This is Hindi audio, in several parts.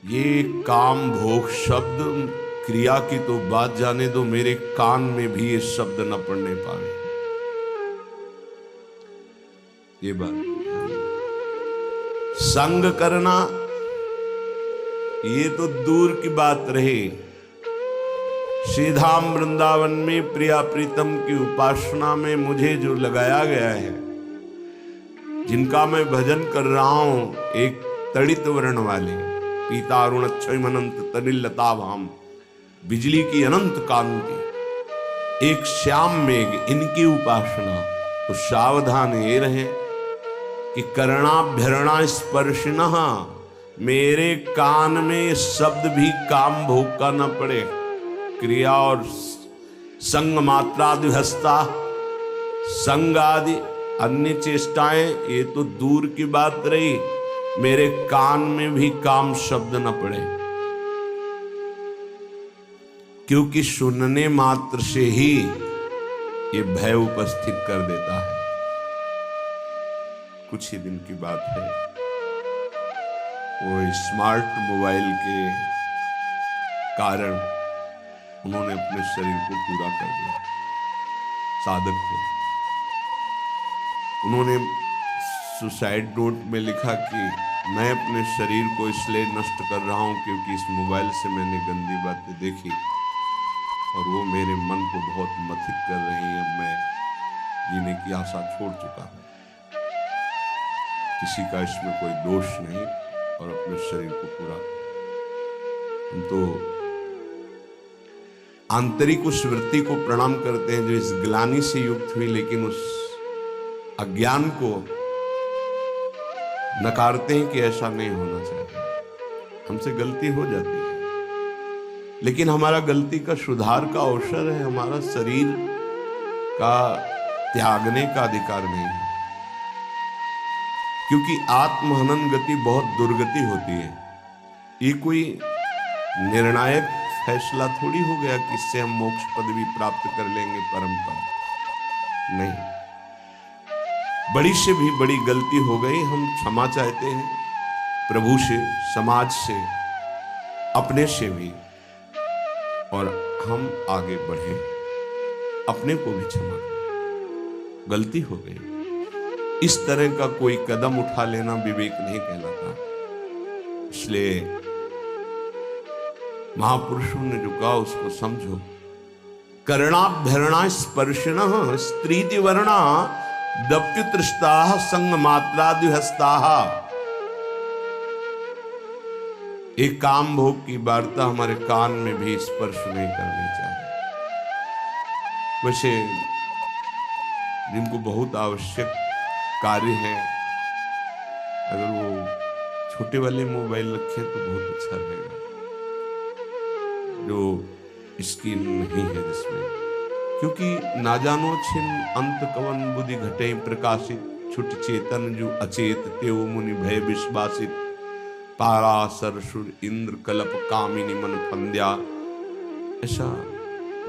ये काम भोग शब्द क्रिया की तो बात जाने दो, मेरे कान में भी ये शब्द न पड़ने पावे। ये बात संग करना ये तो दूर की बात रही। श्रीधाम वृंदावन में प्रिया प्रीतम की उपासना में मुझे जो लगाया गया है, जिनका मैं भजन कर रहा हूं, एक तड़ित वर्ण वाले पीतारुण अक्षय अनंत तनिल लताभाम, बिजली की अनंत कांति, एक श्याम मेघ, इनकी उपासना। तो सावधान ये रहे कि करणाभ्यरणा स्पर्शिनः, मेरे कान में शब्द भी काम भोग का न पड़े। क्रिया और संग मात्रादिहस्ता, संग आदि अन्य चेष्टाएं ये तो दूर की बात रही, मेरे कान में भी काम शब्द न पड़े, क्योंकि सुनने मात्र से ही ये भय उपस्थित कर देता है। कुछ ही दिन की बात है, वो स्मार्ट मोबाइल के कारण उन्होंने अपने शरीर को पूरा कर दिया। साधक थे, उन्होंने सुसाइड नोट में लिखा कि मैं अपने शरीर को इसलिए नष्ट कर रहा हूं क्योंकि इस मोबाइल से मैंने गंदी बातें देखी और वो मेरे मन को बहुत मथित कर रही हैं। मैं जीने की आशा छोड़ चुका हूं। किसी का इसमें कोई दोष नहीं और अपने शरीर को पूरा। हम तो आंतरिक उस वृत्ति को प्रणाम करते हैं जो इस ग्लानि से युक्त हुई, लेकिन उस अज्ञान को नकारते हैं कि ऐसा नहीं होना चाहिए। हमसे गलती हो जाती है, लेकिन हमारा गलती का सुधार का अवसर है, हमारा शरीर का त्यागने का अधिकार नहीं है। क्योंकि आत्महनन गति बहुत दुर्गति होती है। ये कोई निर्णायक फैसला थोड़ी हो गया कि इससे हम मोक्ष पदवी प्राप्त कर लेंगे, परम पद नहीं। बड़ी से भी बड़ी गलती हो गई, हम क्षमा चाहते हैं प्रभु से, समाज से, अपने से भी, और हम आगे बढ़े, अपने को भी क्षमा करें। गलती हो गई, इस तरह का कोई कदम उठा लेना विवेक नहीं कहलाता। इसलिए महापुरुषों ने जो कहा उसको समझो। करणाभ्यरणा स्पर्शिनः स्त्रीति वर्णा दप्युतृष्टाः संग मात्रादिहस्ताः। एक काम भोग की वार्ता हमारे कान में भी स्पर्श नहीं करनी चाहिए। वैसे जिनको बहुत आवश्यक कार्य है, अगर वो छोटे वाले मोबाइल रखें तो बहुत अच्छा रहेगा, जो स्क्रीन नहीं है जिसमें। क्योंकि ना जानो छिन अंत कवन बुद्धि घटे प्रकाशित, छुट चेतन जो अचेत तेव मुनि भय विश्वासित, पारासर सुर इंद्र कलप कामिनी मन फंद्या। ऐसा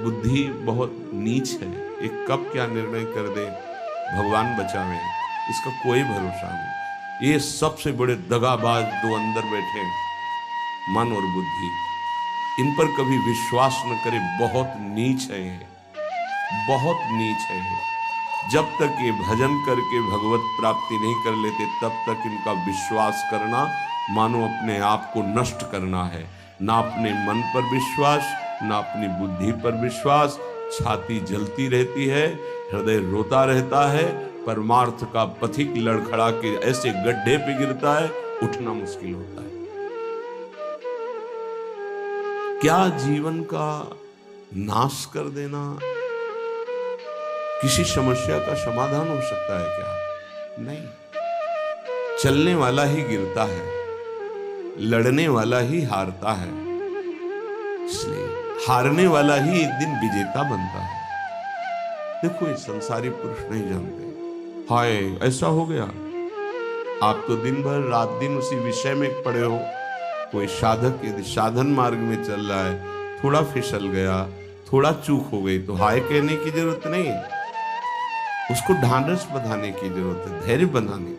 बुद्धि बहुत नीच है, एक कब क्या निर्णय कर दे, भगवान बचावे, इसका कोई भरोसा नहीं। ये सबसे बड़े दगाबाज दो अंदर बैठे, मन और बुद्धि, इन पर कभी विश्वास न करे। बहुत नीच है ये, बहुत नीच है ये। जब तक ये भजन करके भगवत प्राप्ति नहीं कर लेते, तब तक इनका विश्वास करना मानो अपने आप को नष्ट करना है। ना अपने मन पर विश्वास, ना अपनी बुद्धि पर विश्वास। छाती जलती रहती है, हृदय रोता रहता है, परमार्थ का पथिक लड़खड़ा के ऐसे गड्ढे पे गिरता है, उठना मुश्किल होता है। क्या जीवन का नाश कर देना किसी समस्या का समाधान हो सकता है क्या? नहीं। चलने वाला ही गिरता है, लड़ने वाला ही हारता है, इसलिए हारने वाला ही एक दिन विजेता बनता है। देखो ये संसारी पुरुष नहीं जानते, हाय ऐसा हो गया। आप तो दिन भर रात दिन उसी विषय में पड़े हो। कोई साधक यदि साधन मार्ग में चल रहा है, थोड़ा फिसल गया, थोड़ा चूक हो गई, तो हाय कहने की जरूरत नहीं, उसको ढांढस बंधाने की जरूरत है, धैर्य बंधाने।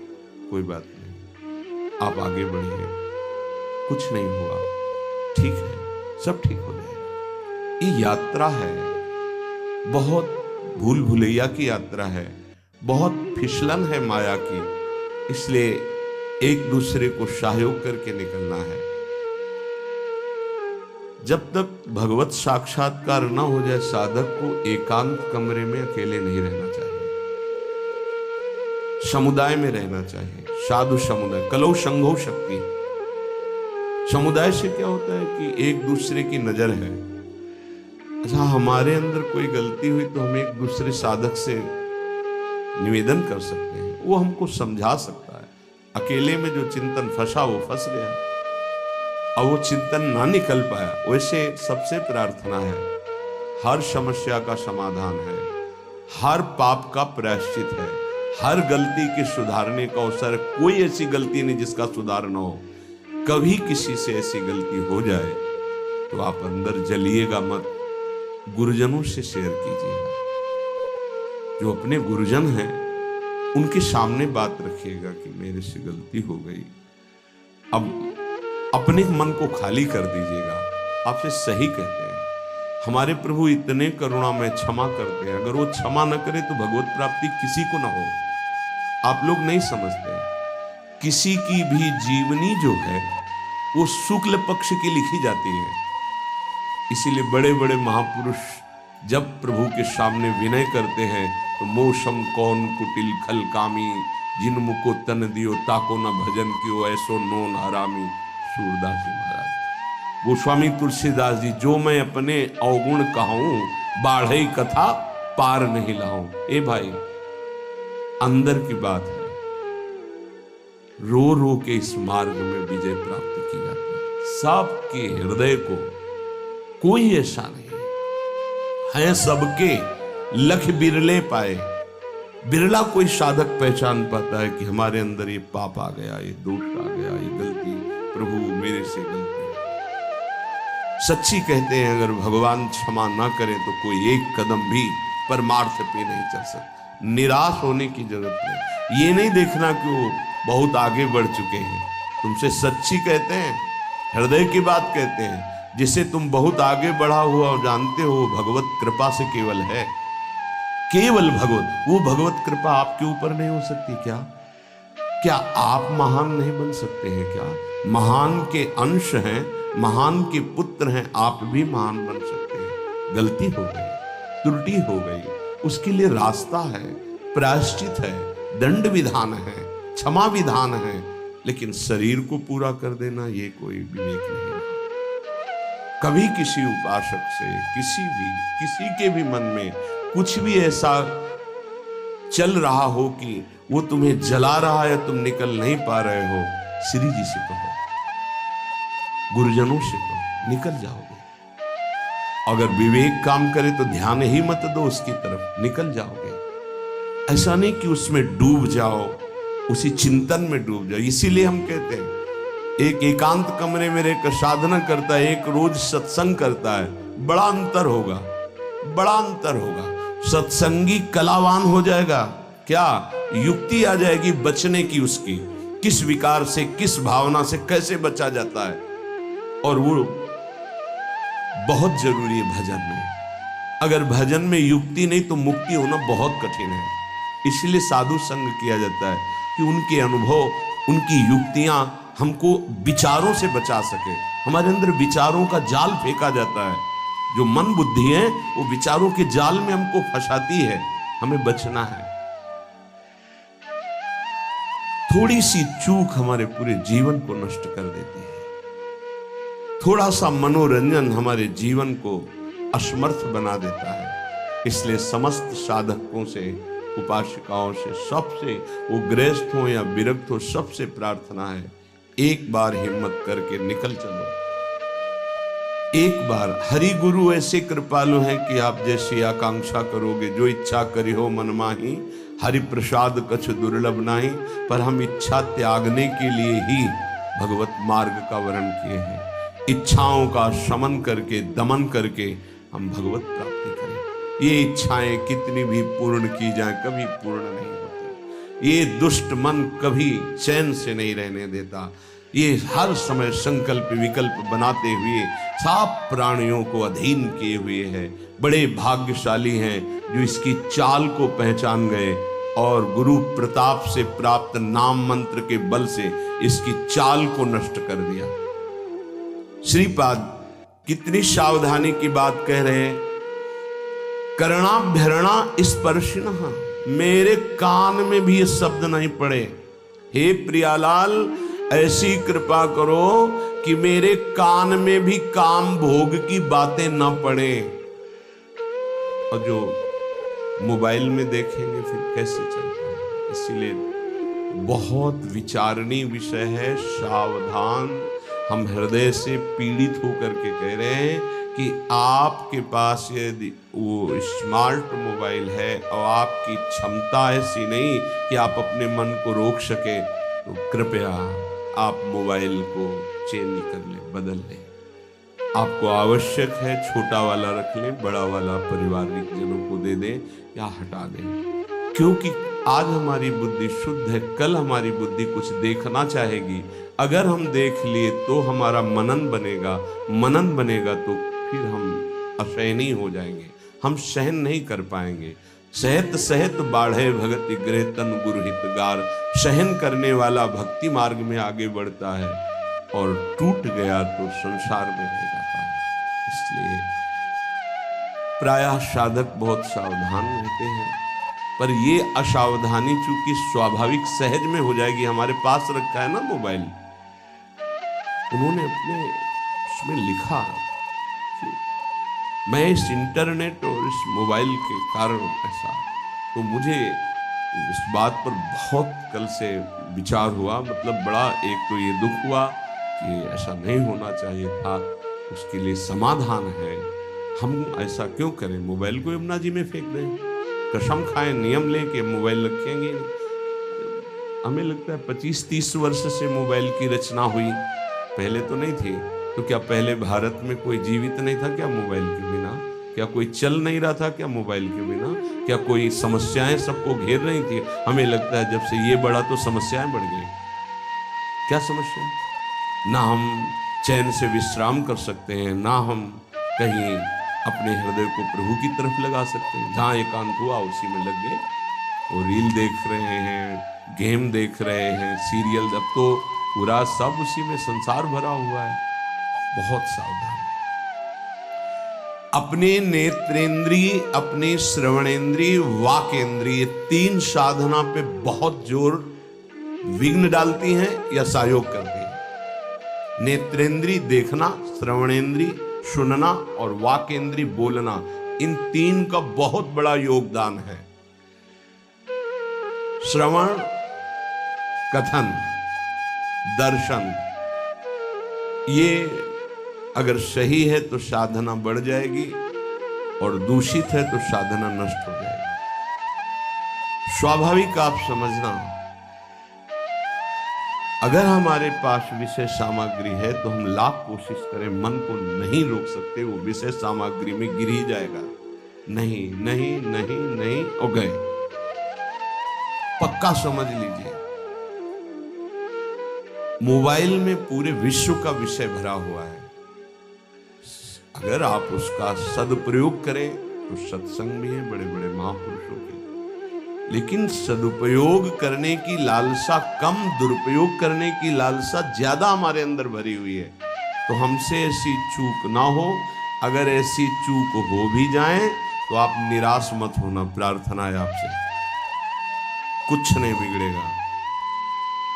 कोई बात नहीं, आप आगे बढ़िए। कुछ नहीं हुआ, ठीक है, सब ठीक हो जाएगा। ये यात्रा है, बहुत भूल भुलैया की यात्रा है, बहुत फिसलन है माया की, इसलिए एक दूसरे को सहयोग करके निकलना है। जब तक भगवत साक्षात्कार न हो जाए, साधक को एकांत कमरे में अकेले नहीं रहना चाहिए, समुदाय में रहना चाहिए। साधु समुदाय, कलौ संघौ शक्ति। समुदाय से क्या होता है कि एक दूसरे की नजर है। अच्छा, हमारे अंदर कोई गलती हुई तो हम एक दूसरे साधक से निवेदन कर सकते हैं, वो हमको समझा सकता है। अकेले में जो चिंतन फंसा वो फंस गया, और वो चिंतन ना निकल पाया। वैसे सबसे प्रार्थना है, हर समस्या का समाधान है, हर पाप का प्रायश्चित है, हर गलती के सुधारने का अवसर। कोई ऐसी गलती नहीं जिसका सुधार ना हो। कभी किसी से ऐसी गलती हो जाए तो आप अंदर जलिएगा मत, गुरुजनों से शेयर कीजिएगा। जो अपने गुरुजन हैं उनके सामने बात रखिएगा कि मेरे से गलती हो गई। अब अपने मन को खाली कर दीजिएगा। आपसे सही कहते हैं, हमारे प्रभु इतने करुणा में क्षमा करते हैं। अगर वो क्षमा न करे तो भगवत प्राप्ति किसी को ना हो। आप लोग नहीं समझते, किसी की भी जीवनी जो है वो शुक्ल पक्ष की लिखी जाती है। इसीलिए बड़े बड़े महापुरुष जब प्रभु के सामने विनय करते हैं तो मोसम कौन कुटिल खल कामी, जिन मुको तन दियो ताको न भजन कियो, ऐसो नोन हरामी। सूरदास जी महाराज, गोस्वामी तुलसीदास जी, जो मैं अपने अवगुण कहूं, बाढ़ई कथा पार नहीं लाऊं। ए भाई, अंदर की बात है, रो रो के इस मार्ग में विजय प्राप्त की जाती है। सबके हृदय को कोई ऐसा नहीं है, सबके लख बिरले पाए। बिरला कोई साधक पहचान पाता है कि हमारे अंदर ये पाप आ गया, ये दोष आ गया, ये गलती, प्रभु मेरे से गलती। सच्ची कहते हैं, अगर भगवान क्षमा ना करें तो कोई एक कदम भी परमार्थ पे नहीं चल सकता। निराश होने की जरूरत नहीं, ये नहीं देखना कि वो बहुत आगे बढ़ चुके हैं। तुमसे सच्ची कहते हैं, हृदय की बात कहते हैं। जिसे तुम बहुत आगे बढ़ा हुआ और जानते हो, भगवत कृपा से केवल है, केवल भगवत। वो भगवत कृपा आपके ऊपर नहीं हो सकती क्या? क्या आप महान नहीं बन सकते हैं क्या? महान के अंश हैं, महान के पुत्र हैं, आप भी महान बन सकते हैं। गलती हो गई, त्रुटि हो गई, उसके लिए रास्ता है, प्रायश्चित है, दंड विधान है, क्षमा विधान है। लेकिन शरीर को पूरा कर देना ये कोई विवेक नहीं रहा। कभी किसी उपासक से, किसी के भी मन में कुछ भी ऐसा चल रहा हो कि वो तुम्हें जला रहा है, तुम निकल नहीं पा रहे हो, श्री जी से कहो, गुरुजनों से कहो, निकल जाओगे। अगर विवेक काम करे तो ध्यान ही मत दो उसकी तरफ, निकल जाओगे। ऐसा नहीं कि उसमें डूब जाओ, उसी चिंतन में डूब जाओ। इसीलिए हम कहते हैं, एक एकांत कमरे में रहकर साधना करता है, एक रोज सत्संग करता है, बड़ा अंतर होगा, बड़ा अंतर होगा। सत्संगी कलावान हो जाएगा। क्या युक्ति आ जाएगी बचने की, उसकी किस विकार से, किस भावना से कैसे बचा जाता है। और वो बहुत जरूरी है भजन में। अगर भजन में युक्ति नहीं तो मुक्ति होना बहुत कठिन है। इसलिए साधु संग किया जाता है कि उनके अनुभव, उनकी युक्तियां हमको विचारों से बचा सके। हमारे अंदर विचारों का जाल फेंका जाता है, जो मन बुद्धि है वो विचारों के जाल में हमको फंसाती है। हमें बचना है। थोड़ी सी चूक हमारे पूरे जीवन को नष्ट कर देती है। थोड़ा सा मनोरंजन हमारे जीवन को असमर्थ बना देता है। इसलिए समस्त साधकों से, उपासिकाओं से, सबसे, वो गृहस्थ हो या विरक्त हो, सबसे प्रार्थना है, एक बार हिम्मत करके निकल चलो। एक बार। हरि गुरु ऐसे कृपालु हैं कि आप जैसी आकांक्षा करोगे, जो इच्छा करी हो मन माही, हरि प्रसाद कछ दुर्लभ नाही। पर हम इच्छा त्यागने के लिए ही भगवत मार्ग का वर्ण किए हैं। इच्छाओं का शमन करके, दमन करके हम भगवत प्राप्ति करें। ये इच्छाएं कितनी भी पूर्ण की जाए, कभी पूर्ण नहीं होती। ये दुष्ट मन कभी चैन से नहीं रहने देता। ये हर समय संकल्प विकल्प बनाते हुए सब प्राणियों को अधीन किए हुए है। बड़े भाग्यशाली हैं जो इसकी चाल को पहचान गए और गुरु प्रताप से प्राप्त नाम मंत्र के बल से इसकी चाल को नष्ट कर दिया। श्रीपाद कितनी सावधानी की बात कह रहे हैं। करणाभ्यरणा स्पर्शिणः, मेरे कान में भी ये शब्द नहीं पड़े। हे प्रियालाल, ऐसी कृपा करो कि मेरे कान में भी काम भोग की बातें ना पड़े। और जो मोबाइल में देखेंगे फिर कैसे चलता है। इसीलिए बहुत विचारणीय विषय है, सावधान। हम हृदय से पीड़ित होकर के कह रहे हैं कि आपके पास यदि वो स्मार्ट मोबाइल है और आपकी क्षमता ऐसी नहीं कि आप अपने मन को रोक सके, तो कृपया आप मोबाइल को चेंज कर लें, बदल लें। आपको आवश्यक है छोटा वाला रख लें, बड़ा वाला पारिवारिक जनों को दे दें या हटा दें। क्योंकि आज हमारी बुद्धि शुद्ध है, कल हमारी बुद्धि कुछ देखना चाहेगी। अगर हम देख लिए तो हमारा मनन बनेगा, मनन बनेगा तो फिर हम असहनीय हो जाएंगे, हम सहन नहीं कर पाएंगे। सहत सहत बाढ़े भगति गृह तन गुरु हितगार, सहन करने वाला भक्ति मार्ग में आगे बढ़ता है और टूट गया तो संसार में रह जाता है। इसलिए प्रायः साधक बहुत सावधान रहते हैं, पर ये असावधानी चूंकि स्वाभाविक सहज में हो जाएगी। हमारे पास रखा है ना मोबाइल, उन्होंने अपने उसमें लिखा कि मैं इस इंटरनेट और इस मोबाइल के कारण ऐसा, तो मुझे इस बात पर बहुत कल से विचार हुआ। मतलब बड़ा एक तो ये दुख हुआ कि ऐसा नहीं होना चाहिए था, उसके लिए समाधान है। हम ऐसा क्यों करें, मोबाइल को यमुना जी में फेंक दें, कसम खाएं, नियम लें कि मोबाइल रखेंगे। हमें लगता है 25-30 वर्ष से मोबाइल की रचना हुई, पहले तो नहीं थी। तो क्या पहले भारत में कोई जीवित नहीं था क्या मोबाइल के बिना? क्या कोई चल नहीं रहा था क्या मोबाइल के बिना? क्या कोई समस्याएं सबको घेर रही थी? हमें लगता है जब से ये बढ़ा तो समस्याएं बढ़ गई। क्या समस्या? ना हम चैन से विश्राम कर सकते हैं, ना हम कहीं अपने हृदय को प्रभु की तरफ लगा सकते हैं। जहाँ एकांत हुआ उसी में लग गए, वो रील देख रहे हैं, गेम देख रहे हैं, सीरियल, अब तो पूरा सब उसी में संसार भरा हुआ है। बहुत सावधान। अपने नेत्रेंद्रिय, अपने श्रवणेंद्रिय, वाकेंद्रिय, तीन साधना पे बहुत जोर विघ्न डालती हैं या सहयोग करती हैं। नेत्रेंद्रिय देखना, श्रवणेंद्रिय सुनना और वाकेंद्रिय बोलना, इन तीन का बहुत बड़ा योगदान है। श्रवण, कथन, दर्शन, ये अगर सही है तो साधना बढ़ जाएगी और दूषित है तो साधना नष्ट हो जाएगी। स्वाभाविक आप समझना, अगर हमारे पास विषय सामग्री है तो हम लाख कोशिश करें, मन को नहीं रोक सकते, वो विषय सामग्री में गिर ही जाएगा। नहीं नहीं नहीं नहीं हो गए, पक्का समझ लीजिए। मोबाइल में पूरे विश्व का विषय भरा हुआ है। अगर आप उसका सदुपयोग करें तो सत्संग भी है बड़े बड़े महापुरुषों की, लेकिन सदुपयोग करने की लालसा कम, दुरुपयोग करने की लालसा ज्यादा हमारे अंदर भरी हुई है। तो हमसे ऐसी चूक ना हो। अगर ऐसी चूक हो भी जाए तो आप निराश मत होना, प्रार्थना है आपसे, कुछ नहीं बिगड़ेगा।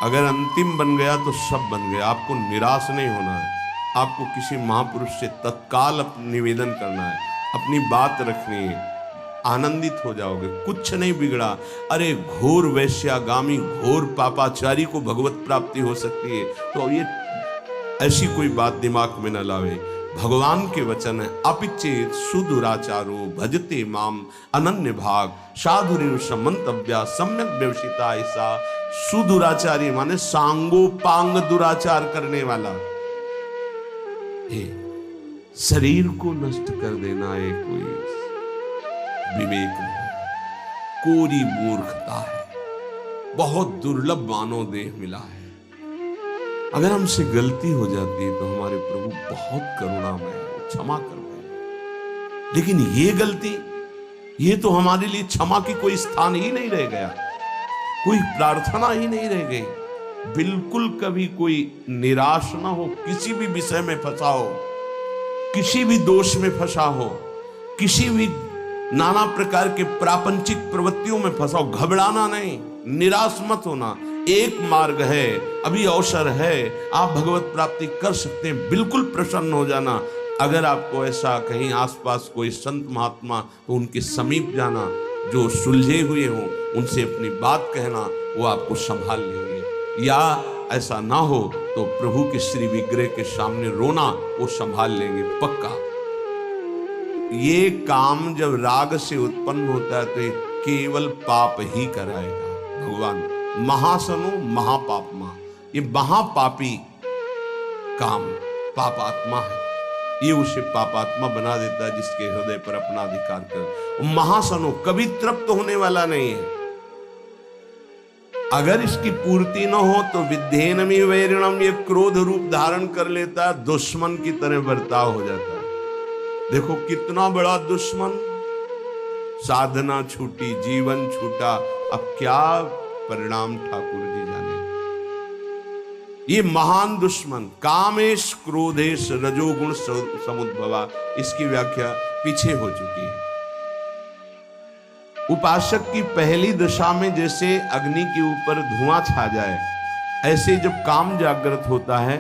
अगर अंतिम बन गया तो सब बन गया। आपको निराश नहीं होना है, आपको किसी महापुरुष से तत्काल निवेदन करना है, अपनी बात रखनी है, आनंदित हो जाओगे, कुछ नहीं बिगड़ा। अरे घोर वैश्यागामी, घोर पापाचारी को भगवत प्राप्ति हो सकती है, तो ये ऐसी कोई बात दिमाग में न लावे। भगवान के वचन है, अपिचेत सुदुराचारो भजते माम अनन्य भाग साधुरिव समंतव्या सम्यक व्यवसिता। ऐसा सुदुराचारी माने सांगोपांग दुराचार करने वाला। शरीर को नष्ट कर देना एक कोई विवेक नहीं, कोरी मूर्खता है। बहुत दुर्लभ मानव देह मिला है। अगर हमसे गलती हो जाती है तो हमारे प्रभु बहुत करुणामय है, क्षमा करते हैं। लेकिन ये गलती, ये तो हमारे लिए क्षमा की कोई स्थान ही नहीं रह गया, कोई प्रार्थना ही नहीं रह गई। बिल्कुल कभी कोई निराश ना हो, किसी भी विषय में फंसा हो, किसी भी दोष में फंसा हो, किसी भी नाना प्रकार के प्रापंचिक प्रवृत्तियों में फंसा हो, घबराना नहीं, निराश मत होना। एक मार्ग है, अभी अवसर है, आप भगवत प्राप्ति कर सकते हैं, बिल्कुल प्रसन्न हो जाना। अगर आपको ऐसा कहीं आसपास कोई संत महात्मा, तो उनके समीप जाना, जो सुलझे हुए हो उनसे अपनी बात कहना, वो आपको संभाल लेंगे। या ऐसा ना हो तो प्रभु के श्री विग्रह के सामने रोना, वो संभाल लेंगे पक्का। ये काम जब राग से उत्पन्न होता है तो ये केवल पाप ही कराएगा। भगवान महासनो महापापमा, ये महापापी काम पापात्मा है, ये उसे पापात्मा बना देता है जिसके हृदय पर अपना अधिकार कर। महासनो कभी तृप्त होने वाला नहीं है। अगर इसकी पूर्ति न हो तो विद्धेनमी वैरिणम, ये क्रोध रूप धारण कर लेता है, दुश्मन की तरह बर्ताव हो जाता है। देखो कितना बड़ा दुश्मन, साधना छूटी, जीवन छूटा, अब क्या परिणाम ठाकुर जी जाने। ये महान दुश्मन कामेश क्रोधेश रजोगुण समुद्भवा, इसकी व्याख्या पीछे हो चुकी है। उपासक की पहली दशा में जैसे अग्नि के ऊपर धुआं छा जाए, ऐसे जब काम जागृत होता है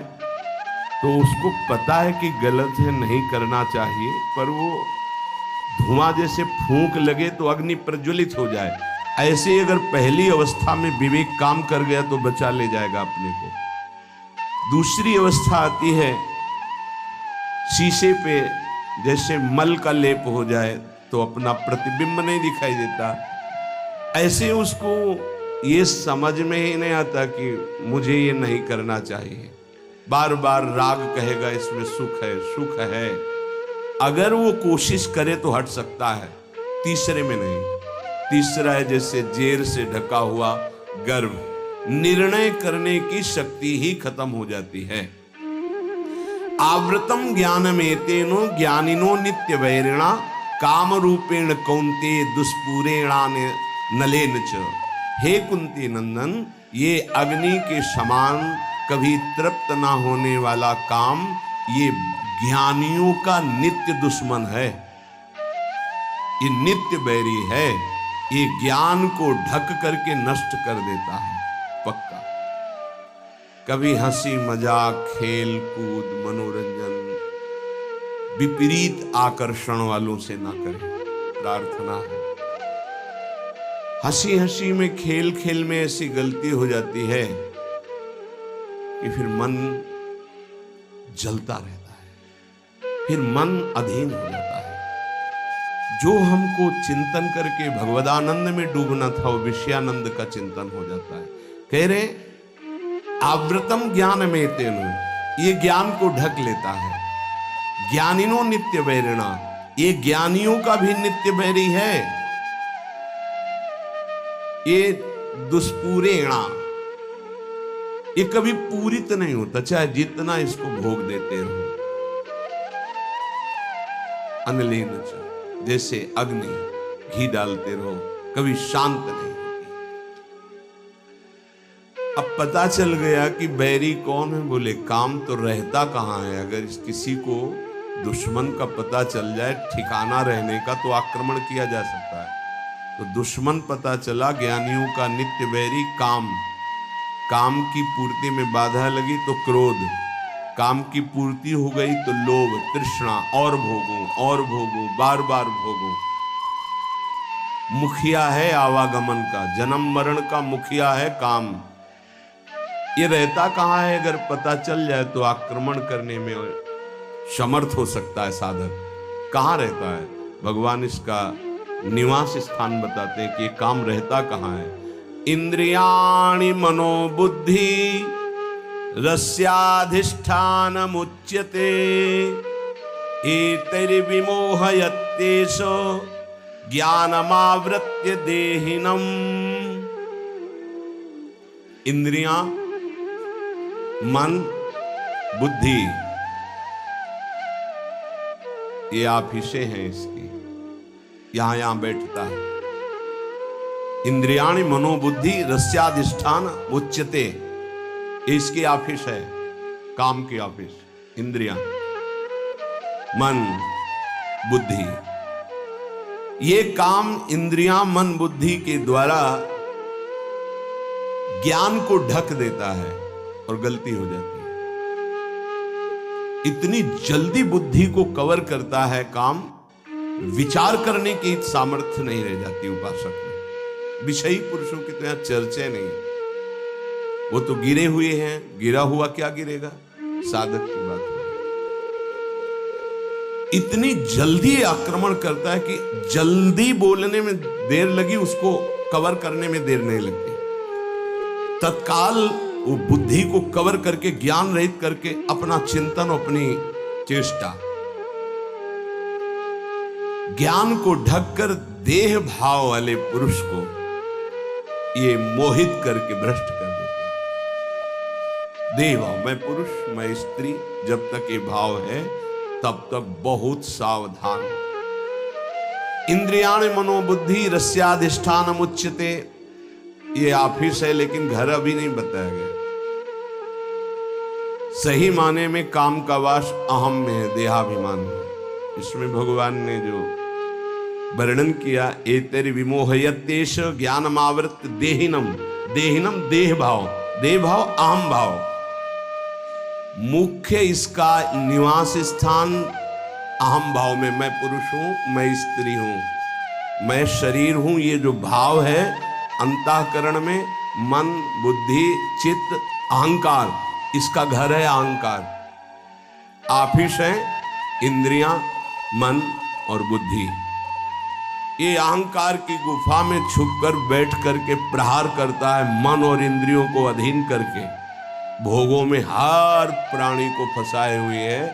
तो उसको पता है कि गलत है, नहीं करना चाहिए, पर वो धुआं जैसे फूंक लगे तो अग्नि प्रज्वलित हो जाए। ऐसे अगर पहली अवस्था में विवेक काम कर गया तो बचा ले जाएगा अपने को। दूसरी अवस्था आती है, शीशे पे जैसे मल का लेप हो जाए तो अपना प्रतिबिंब नहीं दिखाई देता, ऐसे उसको ये समझ में ही नहीं आता कि मुझे ये नहीं करना चाहिए। बार बार राग कहेगा इसमें सुख है, सुख है। अगर वो कोशिश करे तो हट सकता है, तीसरे में नहीं। तीसरा है जैसे जेर से ढका हुआ गर्भ, निर्णय करने की शक्ति ही खत्म हो जाती है। आवृतम ज्ञानमेतेनो ज्ञानिनो नित्य वैरिणा, काम रूपेण कौन्ते दुष्पूरेणा नलेन च। हे कुंती नंदन, ये अग्नि के समान कभी तृप्त ना होने वाला काम, ये ज्ञानियों का नित्य दुश्मन है, ये नित्य बैरी है, ये ज्ञान को ढक करके नष्ट कर देता है पक्का। कभी हंसी मजाक, खेल कूद, मनोरंजन विपरीत आकर्षण वालों से ना करें, प्रार्थना है। हंसी हंसी में, खेल खेल में ऐसी गलती हो जाती है कि फिर मन जलता रहता है, फिर मन अधीन हो जाता है। जो हमको चिंतन करके भगवदानंद में डूबना था, वो विषयानंद का चिंतन हो जाता है। कह रहे आवृतम ज्ञान में तेनु, ये ज्ञान को ढक लेता है। ज्ञानिनो नित्य वैरिणा, ये ज्ञानियों का भी नित्य वैरी है। ये दुष्पूरेणा, ये कभी पूरित नहीं होता, चाहे जितना इसको भोग देते रहो। अनलेन च, जैसे अग्नि, घी डालते रहो, कभी शांत नहीं होती। अब पता चल गया कि बैरी कौन है, बोले काम तो रहता कहां है। अगर किसी को दुश्मन का पता चल जाए, ठिकाना रहने का, तो आक्रमण किया जा सकता है। तो दुश्मन पता चला, ज्ञानियों का नित्य बैरी काम। काम की पूर्ति में बाधा लगी तो क्रोध, काम की पूर्ति हो गई तो लोभ, तृष्णा, और भोगूं, बार बार भोगूं। मुखिया है आवागमन का, जन्म मरण का मुखिया है काम। ये रहता कहां है, अगर पता चल जाए तो आक्रमण करने में समर्थ हो सकता है साधक। कहां रहता है, भगवान इसका निवास स्थान बताते हैं कि ये काम रहता कहां है। इंद्रियाणि मनोबुद्धि रस्याधिष्ठानमुच्यते, एतैर्विमोहयत्येष ज्ञानमावृत्य देहिनम्। इंद्रियां मन, बुद्धि, ये आफिसें हैं इसकी, यहां बैठता है। इंद्रियाणि मनोबुद्धि रस्याधिष्ठान उच्यते, इसकी ऑफिस है, काम की ऑफिस। इंद्रियां, मन, बुद्धि, ये काम इंद्रियां मन बुद्धि के द्वारा ज्ञान को ढक देता है और गलती हो जाती है। इतनी जल्दी बुद्धि को कवर करता है काम, विचार करने की सामर्थ्य नहीं रह जाती उपासक में। विषयी पुरुषों की तो यहां चर्चा नहीं, वो तो गिरे हुए हैं, गिरा हुआ क्या गिरेगा, साधक की बात है। इतनी जल्दी आक्रमण करता है कि जल्दी बोलने में देर लगी, उसको कवर करने में देर नहीं लगती। तत्काल वो बुद्धि को कवर करके, ज्ञान रहित करके अपना चिंतन, अपनी चेष्टा, ज्ञान को ढककर देह भाव वाले पुरुष को ये मोहित करके भ्रष्ट कर देते हैं। देह भाव, मैं पुरुष, मैं स्त्री, जब तक ये भाव है तब तक बहुत सावधान। इंद्रियाणि मनोबुद्धि रस्याधिष्ठानम् उच्यते, ये ऑफिस है, लेकिन घर अभी नहीं बताया गया। सही माने में काम का वास अहम में है, देहाभिमान में। इसमें भगवान ने जो वर्णन किया, एतरि विमोहयत्येष ज्ञानमावृत देहिनम, देहिनम देह भाव, देह भाव अहम भाव। मुख्य इसका निवास स्थान अहम भाव में, मैं पुरुष हूं, मैं स्त्री हूं, मैं शरीर हूं, ये जो भाव है अंतःकरण में, मन, बुद्धि, चित्त, अहंकार, इसका घर है अहंकार। ऑफिस है इंद्रियां, मन और बुद्धि। ये अहंकार की गुफा में छुपकर बैठ करके प्रहार करता है, मन और इंद्रियों को अधीन करके भोगों में हर प्राणी को फंसाए हुए है,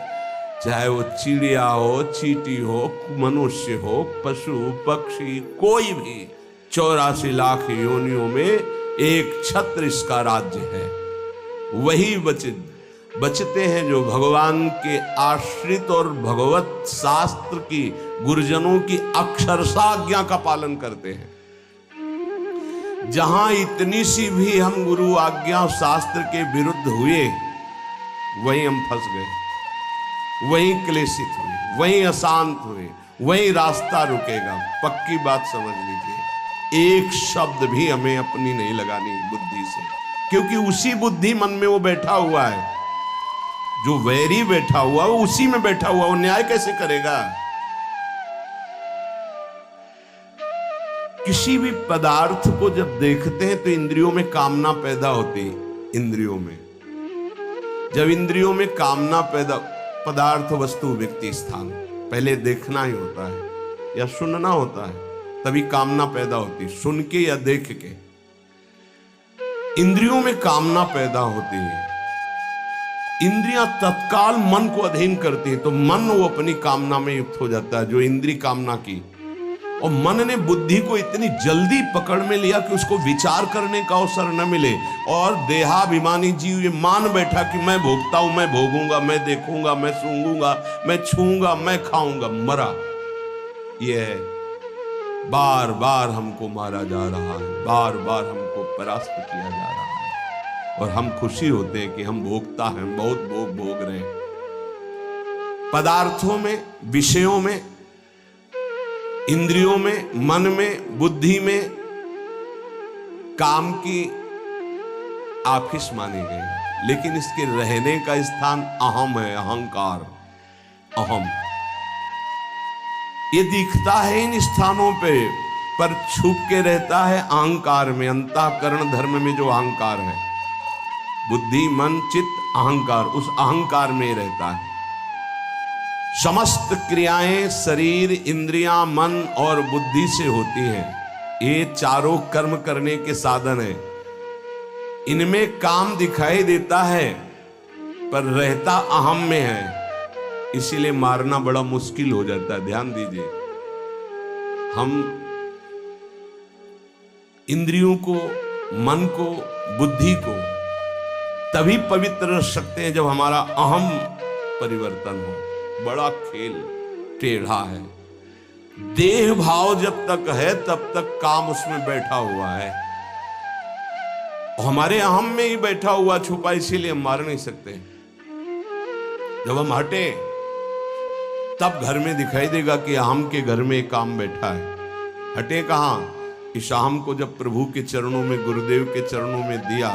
चाहे वो चिड़िया हो, चींटी हो, मनुष्य हो, पशु पक्षी, कोई भी 84 लाख योनियों में एक छत्र इसका राज्य है। वही बचते हैं जो भगवान के आश्रित और भगवत शास्त्र की, गुरुजनों की अक्षरशः आज्ञा का पालन करते हैं। जहां इतनी सी भी हम गुरु आज्ञा शास्त्र के विरुद्ध हुए, वहीं हम फंस गए, वहीं क्लेशित हुए, वहीं अशांत हुए, वहीं रास्ता रुकेगा। पक्की बात समझ लीजिए, एक शब्द भी हमें अपनी नहीं लगानी बुद्धि से, क्योंकि उसी बुद्धि मन में वो बैठा हुआ है, जो वैरी बैठा हुआ वो उसी में बैठा हुआ, वो न्याय कैसे करेगा। किसी भी पदार्थ को जब देखते हैं तो इंद्रियों में कामना पैदा होती है। इंद्रियों में जब इंद्रियों में कामना पैदा, पदार्थ, वस्तु, व्यक्ति, स्थान, पहले देखना ही होता है या सुनना होता है, तभी कामना पैदा होती है, सुन के या देख के। इंद्रियों में कामना पैदा होती है, इंद्रियां तत्काल मन को अधीन करती है, तो मन वो अपनी कामना में युक्त हो जाता है, जो इंद्री कामना की। और मन ने बुद्धि को इतनी जल्दी पकड़ में लिया कि उसको विचार करने का अवसर न मिले, और देहाभिमानी जीव ये मान बैठा कि मैं भोगता हूं, मैं भोगूंगा, मैं देखूंगा, मैं सूंघूंगा, मैं छूंगा, मैं खाऊंगा। मरा, ये है बार बार हमको मारा जा रहा है, बार बार हमको परास्त किया जा रहा है, और हम खुशी होते हैं कि हम भोगता हैं, बहुत भोग रहे हैं। पदार्थों में, विषयों में, इंद्रियों में, मन में, बुद्धि में काम की ऑफिस मानी गई, लेकिन इसके रहने का स्थान अहम है, अहंकार, अहम। ये दिखता है इन स्थानों पे, पर छुप के रहता है अहंकार में, अंतःकरण धर्म में जो अहंकार है, बुद्धि, मन, चित्त, अहंकार, उस अहंकार में रहता है। समस्त क्रियाएं शरीर, इंद्रियां, मन और बुद्धि से होती हैं। ये चारों कर्म करने के साधन हैं। इनमें काम दिखाई देता है पर रहता अहम में है, इसीलिए मारना बड़ा मुश्किल हो जाता है। ध्यान दीजिए, हम इंद्रियों को, मन को, बुद्धि को तभी पवित्र रह सकते हैं जब हमारा अहम परिवर्तन हो। बड़ा खेल टेढ़ा है। देह भाव जब तक है तब तक काम उसमें बैठा हुआ है, हमारे अहम में ही बैठा हुआ छुपा, इसीलिए हम मार नहीं सकते। जब हम हटे तब घर में दिखाई देगा कि अहम के घर में काम बैठा है। हटे कहां? इस अहम को जब प्रभु के चरणों में, गुरुदेव के चरणों में दिया।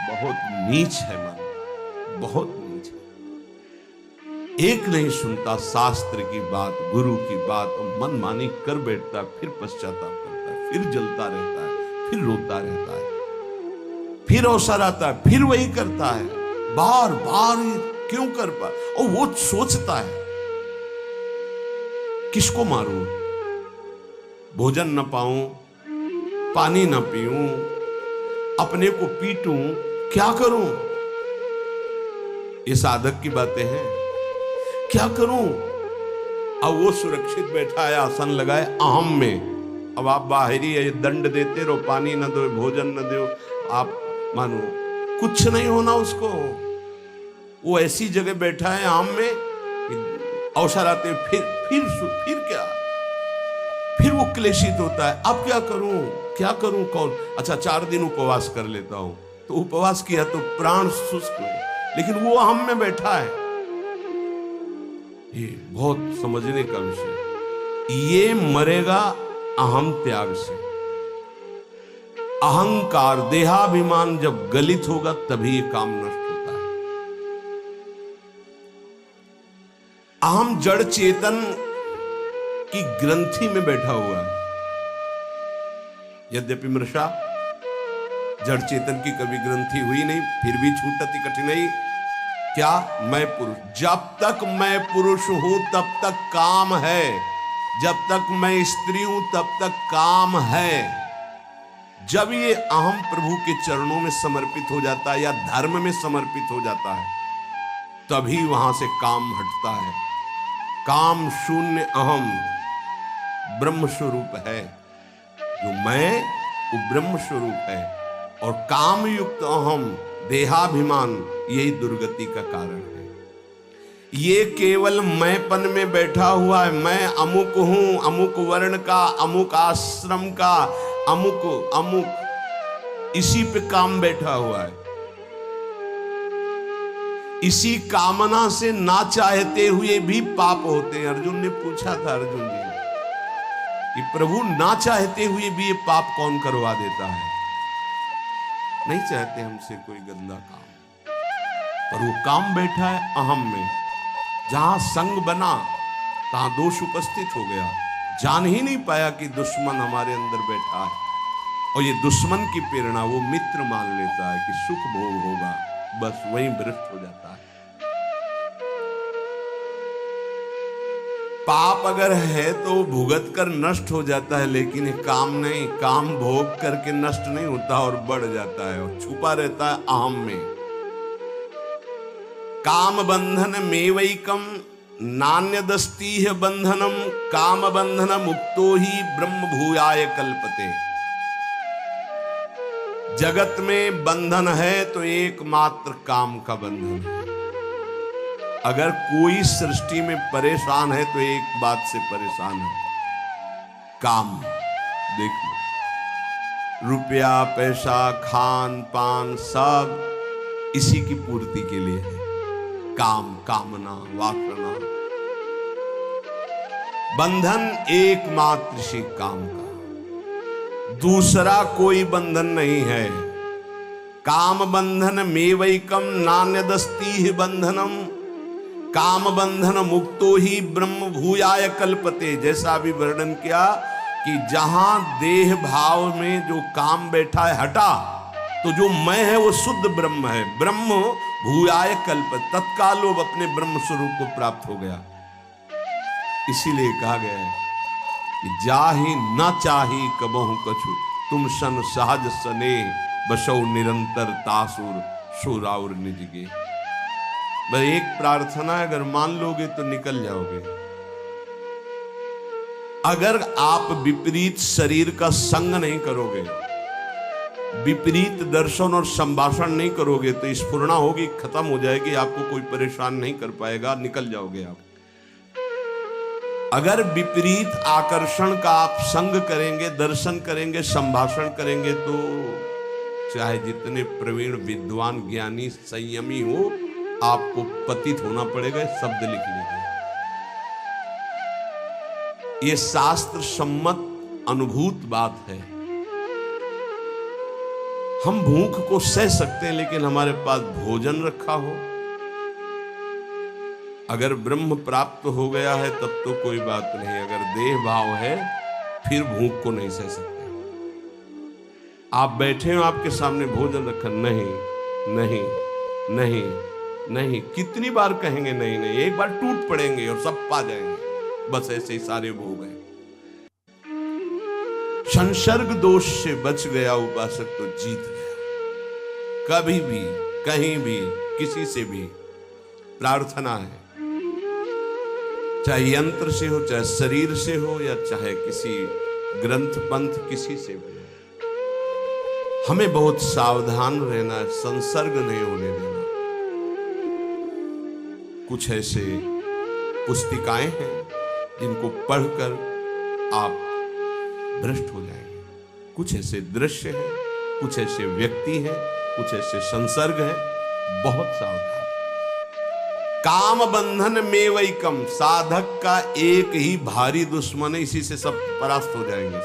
बहुत नीच है मन, बहुत नीच है। एक नहीं सुनता शास्त्र की बात, गुरु की बात, और मनमानी कर बैठता है, फिर पश्चाताप करता है, फिर जलता रहता है, फिर रोता रहता है, फिर अवसर आता है, फिर वही करता है, बार बार क्यों कर पा। और वो सोचता है किसको मारूं, भोजन न पाऊं, पानी न पीऊं, अपने को पीटूं, क्या करूं। ये साधक की बातें हैं, क्या करूं। अब वो सुरक्षित बैठा है, आसन लगाए अहम में। अब आप बाहरी है, दंड देते रहो, पानी न दो, भोजन न दो, आप मानो कुछ नहीं होना उसको। वो ऐसी जगह बैठा है आम में, अवसर आते फिर क्या, फिर वो क्लेशित होता है। अब क्या करूं, क्या करूं, कौन। अच्छा 4 दिन उपवास कर लेता हूं, तो उपवास किया तो प्राण शुष्क हुए, लेकिन वो हम में बैठा है। ये बहुत समझने का विषय। ये मरेगा अहम त्याग से। अहंकार, देहाभिमान जब गलित होगा तभी ये काम नष्ट होता है। अहम जड़ चेतन की ग्रंथि में बैठा हुआ है। यद्यपि मृषा जड़ चेतन की कभी ग्रंथि हुई नहीं, फिर भी छूटती कठिनाई। क्या? मैं पुरुष। जब तक मैं पुरुष हूं तब तक काम है, जब तक मैं स्त्री हूं तब तक काम है। जब ये अहम प्रभु के चरणों में समर्पित हो जाता है या धर्म में समर्पित हो जाता है, तभी वहां से काम हटता है। काम शून्य अहम ब्रह्म स्वरूप है। जो मैं वो ब्रह्म स्वरूप है, और काम युक्त अहम देहाभिमान यही दुर्गति का कारण है। ये केवल मैंपन में बैठा हुआ है। मैं अमुक हूं, अमुक वर्ण का, अमुक आश्रम का, अमुक अमुक, इसी पे काम बैठा हुआ है। इसी कामना से ना चाहते हुए भी पाप होते हैं। अर्जुन ने पूछा था अर्जुन जी कि प्रभु ना चाहते हुए भी ये पाप कौन करवा देता है। नहीं चाहते हमसे कोई गंदा काम, पर वो काम बैठा है अहम में। जहां संग बना तहां दोष उपस्थित हो गया। जान ही नहीं पाया कि दुश्मन हमारे अंदर बैठा है, और ये दुश्मन की प्रेरणा वो मित्र मान लेता है कि सुख भोग होगा, बस वहीं भ्रष्ट हो जाता है। पाप अगर है तो भुगत कर नष्ट हो जाता है, लेकिन काम नहीं। काम भोग करके नष्ट नहीं होता और बढ़ जाता है और छुपा रहता है अहम में। काम बंधन मेवैकम नान्यदस्तीह बंधनम, काम बंधन मुक्तो ही ब्रह्म भूयाय कल्पते। जगत में बंधन है तो एकमात्र काम का बंधन है। अगर कोई सृष्टि में परेशान है तो एक बात से परेशान है, काम। देख लो, रुपया पैसा खान पान सब इसी की पूर्ति के लिए है। काम, कामना, वासना, बंधन एकमात्र से काम का, दूसरा कोई बंधन नहीं है। काम बंधन मेवैकम नान्यदस्तीह बंधनम, काम बंधन मुक्तो ही ब्रह्म भूयाय कल्पते। जैसा अभी वर्णन किया कि जहां देह भाव में जो काम बैठा है हटा, तो जो मैं है वो शुद्ध ब्रह्म है। ब्रह्म भूयाय कल्प, तत्काल वो अपने ब्रह्म स्वरूप को प्राप्त हो गया। इसीलिए कहा गया है कि जाहि न चाही कबहु कछु, तुम सन सहज सने बसौ निरंतर तासुर सुराउर निजगे। बस एक प्रार्थना, अगर मान लोगे तो निकल जाओगे। अगर आप विपरीत शरीर का संग नहीं करोगे, विपरीत दर्शन और संभाषण नहीं करोगे तो स्फुरणा होगी, खत्म हो जाएगी, आपको कोई परेशान नहीं कर पाएगा, निकल जाओगे आप। अगर विपरीत आकर्षण का आप संग करेंगे, दर्शन करेंगे, संभाषण करेंगे, तो चाहे जितने प्रवीण विद्वान ज्ञानी संयमी हो, आपको पतित होना पड़ेगा। शब्द लिख लीजिए, ये शास्त्र सम्मत अनुभूत बात है। हम भूख को सह सकते हैं, लेकिन हमारे पास भोजन रखा हो, अगर ब्रह्म प्राप्त हो गया है तब तो कोई बात नहीं, अगर देह भाव है फिर भूख को नहीं सह सकते। आप बैठे हो, आपके सामने भोजन रखा, नहीं नहीं नहीं नहीं, कितनी बार कहेंगे नहीं नहीं, एक बार टूट पड़ेंगे और सब पा जाएंगे, बस ऐसे ही सारे भोग हैं। संसर्ग दोष से बच गया उपासक तो जीत गया। कभी भी, कहीं भी, किसी से भी प्रार्थना है, चाहे यंत्र से हो, चाहे शरीर से हो, या चाहे किसी ग्रंथ पंथ किसी से भी, हमें बहुत सावधान रहना है, संसर्ग नहीं होने देना। कुछ ऐसे पुस्तिकाएं हैं जिनको पढ़कर आप भ्रष्ट हो जाएंगे, कुछ ऐसे दृश्य हैं, कुछ ऐसे व्यक्ति हैं, कुछ ऐसे संसर्ग हैं, बहुत सावधान। काम बंधन में वैकम, साधक का एक ही भारी दुश्मन है, इसी से सब परास्त हो जाएंगे।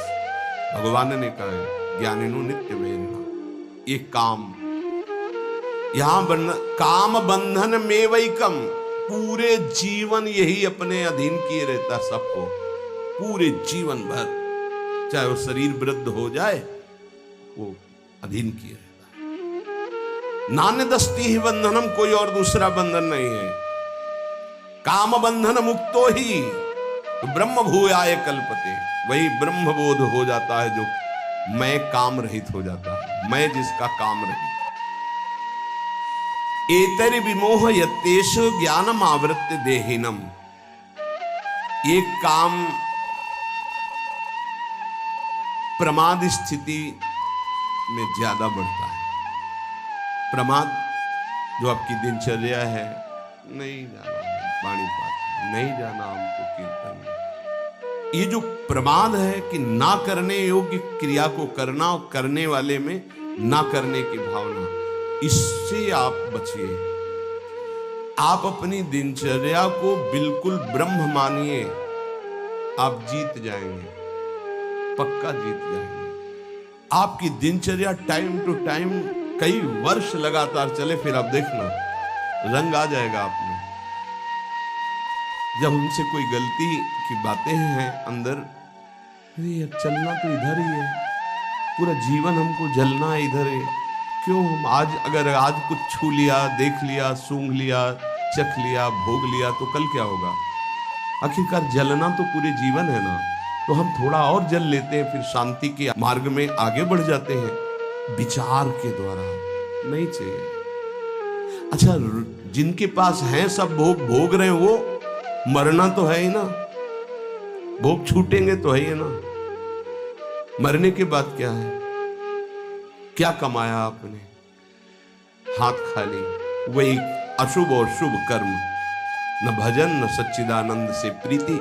भगवान ने कहा है, ज्ञानिनो नित्य वेदना, ये काम, यहां काम बंधन में वैकम, पूरे जीवन यही अपने अधीन किए रहता सबको, पूरे जीवन भर, चाहे वो शरीर वृद्ध हो जाए, वो अधीन किए रहता है। नान्य दस्ती ही बंधनम, कोई और दूसरा बंधन नहीं है। काम बंधन मुक्तो ही ब्रह्म भूयाय कल्पते, वही ब्रह्म बोध हो जाता है जो मैं काम रहित हो जाता है, मैं जिसका काम रहित। एतरि विमोह यत्तेष ज्ञानम आवृत्य देहिनम, ये काम प्रमाद स्थिति में ज्यादा बढ़ता है। प्रमाद जो आपकी दिनचर्या है, नहीं जाना वाणी पाठ, नहीं जाना हमको कीर्तन, ये जो प्रमाद है कि ना करने योग्य क्रिया को करना और करने वाले में ना करने की भावना, इससे आप बचिए। आप अपनी दिनचर्या को बिल्कुल ब्रह्म मानिए, आप जीत जाएंगे, पक्का जीत जाएंगे। आपकी दिनचर्या टाइम टू टाइम कई वर्ष लगातार चले, फिर आप देखना रंग आ जाएगा आप में। जब हमसे कोई गलती की बातें हैं अंदर, अरे अब चलना तो इधर ही है, पूरा जीवन हमको जलना इधर है, क्यों हम अगर कुछ छू लिया, देख लिया, सूंघ लिया, चख लिया, भोग लिया, तो कल क्या होगा? आखिरकार जलना तो पूरे जीवन है ना, तो हम थोड़ा और जल लेते हैं, फिर शांति के मार्ग में आगे बढ़ जाते हैं विचार के द्वारा। नहीं चाहिए। अच्छा, जिनके पास है सब भोग रहे हैं, वो मरना तो है ही ना, भोग छूटेंगे तो है ही ना। मरने के बाद क्या है? क्या कमाया आपने? हाथ खाली, वही अशुभ और शुभ कर्म, न भजन न सच्चिदानंद से प्रीति।